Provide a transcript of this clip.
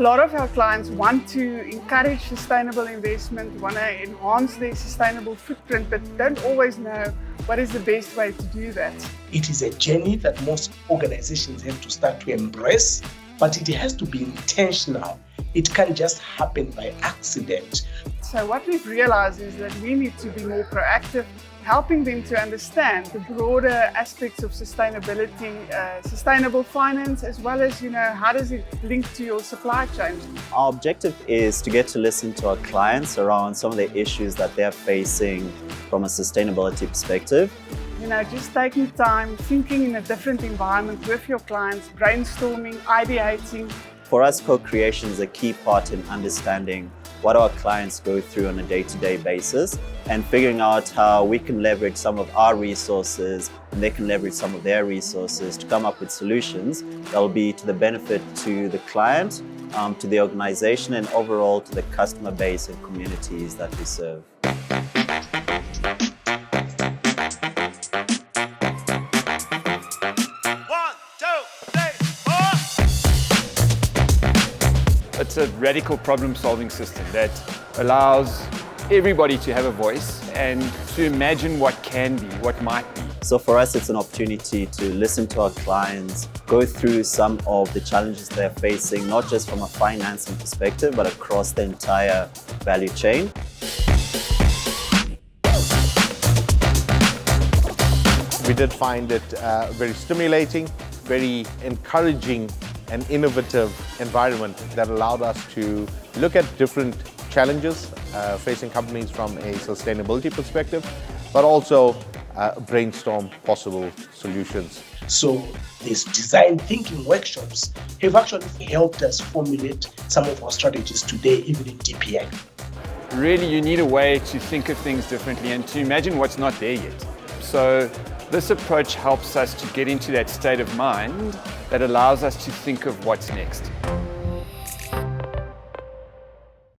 lot of our clients want to encourage sustainable investment, want to enhance their sustainable footprint, but don't always know what is the best way to do that. It is a journey that most organizations have to start to embrace, but it has to be intentional. It can't just happen by accident. So what we've realized is that we need to be more proactive, helping them to understand the broader aspects of sustainability, sustainable finance, as well as, how does it link to your supply chain? Our objective is to get to listen to our clients around some of the issues that they're facing from a sustainability perspective. Just taking time, thinking in a different environment with your clients, brainstorming, ideating. For us, co-creation is a key part in understanding what our clients go through on a day-to-day basis and figuring out how we can leverage some of our resources and they can leverage some of their resources to come up with solutions that will be to the benefit to the client, to the organization, and overall to the customer base and communities that we serve. It's a radical problem-solving system that allows everybody to have a voice and to imagine what can be, what might be. So for us, it's an opportunity to listen to our clients, go through some of the challenges they're facing, not just from a financing perspective, but across the entire value chain. We did find it very stimulating, very encouraging and innovative environment that allowed us to look at different challenges facing companies from a sustainability perspective, but also brainstorm possible solutions. So these design thinking workshops have actually helped us formulate some of our strategies today, even in DPA. Really, you need a way to think of things differently and to imagine what's not there yet. So this approach helps us to get into that state of mind that allows us to think of what's next.